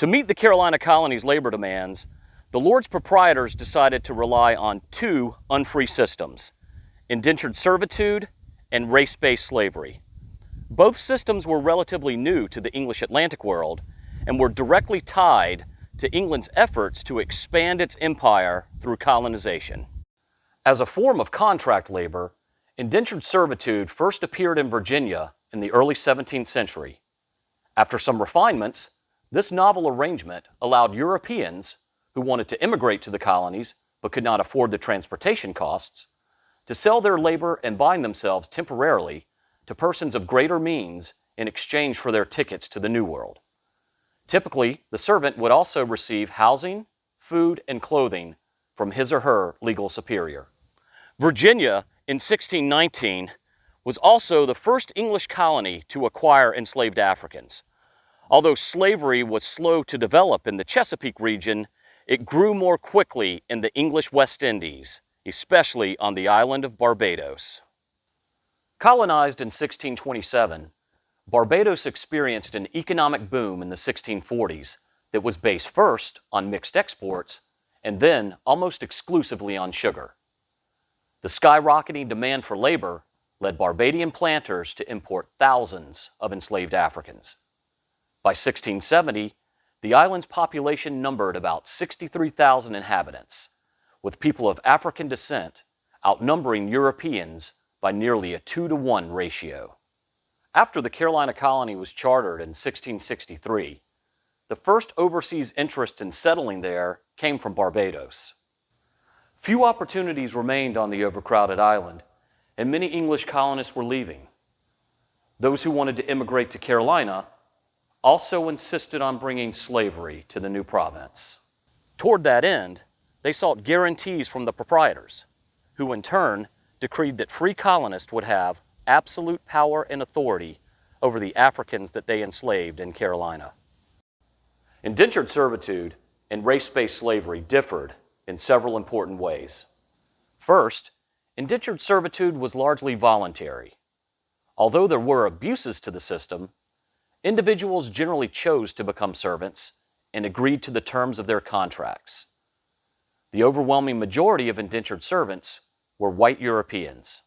To meet the Carolina colony's labor demands, the Lord's proprietors decided to rely on two unfree systems: indentured servitude and race-based slavery. Both systems were relatively new to the English Atlantic world and were directly tied to England's efforts to expand its empire through colonization. As a form of contract labor, indentured servitude first appeared in Virginia in the early 17th century. After some refinements, this novel arrangement allowed Europeans who wanted to immigrate to the colonies but could not afford the transportation costs to sell their labor and bind themselves temporarily to persons of greater means in exchange for their tickets to the New World. Typically, the servant would also receive housing, food, and clothing from his or her legal superior. Virginia, in 1619, was also the first English colony to acquire enslaved Africans. Although slavery was slow to develop in the Chesapeake region, it grew more quickly in the English West Indies, especially on the island of Barbados. Colonized in 1627, Barbados experienced an economic boom in the 1640s that was based first on mixed exports and then almost exclusively on sugar. The skyrocketing demand for labor led Barbadian planters to import thousands of enslaved Africans. By 1670, the island's population numbered about 63,000 inhabitants, with people of African descent outnumbering Europeans by nearly a 2-to-1 ratio. After the Carolina colony was chartered in 1663, the first overseas interest in settling there came from Barbados. Few opportunities remained on the overcrowded island, and many English colonists were leaving. Those who wanted to immigrate to Carolina also insisted on bringing slavery to the new province. Toward that end, they sought guarantees from the proprietors, who in turn decreed that free colonists would have absolute power and authority over the Africans that they enslaved in Carolina. Indentured servitude and race-based slavery differed in several important ways. First, indentured servitude was largely voluntary. Although there were abuses to the system, individuals generally chose to become servants and agreed to the terms of their contracts. The overwhelming majority of indentured servants were white Europeans.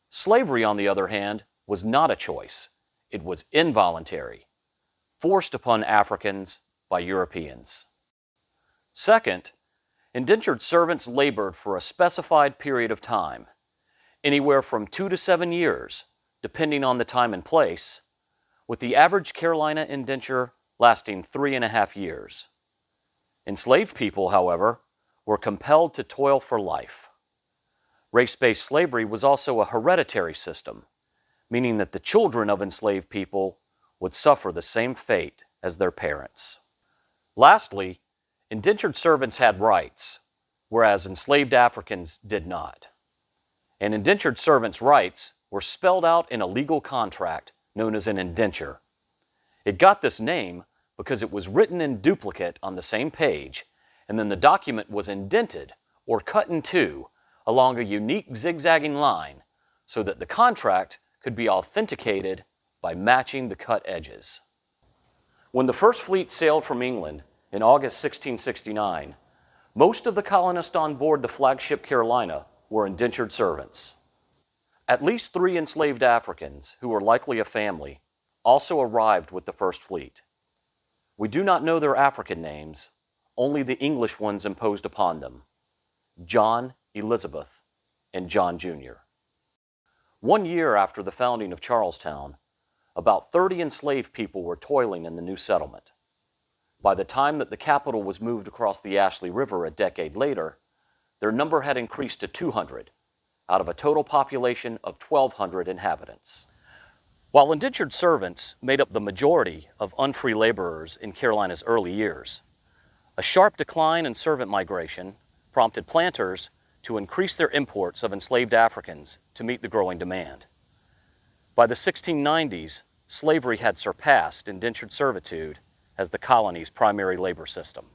Slavery, on the other hand, was not a choice. It was involuntary, forced upon Africans by Europeans. Second, indentured servants labored for a specified period of time, anywhere from 2 to 7 years, depending on the time and place, with the average Carolina indenture lasting 3.5 years. Enslaved people, however, were compelled to toil for life. Race-based slavery was also a hereditary system, meaning that the children of enslaved people would suffer the same fate as their parents. Lastly, indentured servants had rights, whereas enslaved Africans did not. And indentured servants' rights were spelled out in a legal contract known as an indenture. It got this name because it was written in duplicate on the same page, and then the document was indented or cut in two along a unique zigzagging line so that the contract could be authenticated by matching the cut edges. When the first fleet sailed from England in August 1669, most of the colonists on board the flagship Carolina were indentured servants. At least 3 enslaved Africans, who were likely a family, also arrived with the first fleet. We do not know their African names, only the English ones imposed upon them: John, Elizabeth, and John Jr. 1 year after the founding of Charlestown, about 30 enslaved people were toiling in the new settlement. By the time that the capital was moved across the Ashley River a decade later, their number had increased to 200, out of a total population of 1,200 inhabitants. While indentured servants made up the majority of unfree laborers in Carolina's early years, a sharp decline in servant migration prompted planters to increase their imports of enslaved Africans to meet the growing demand. By the 1690s, slavery had surpassed indentured servitude as the colony's primary labor system.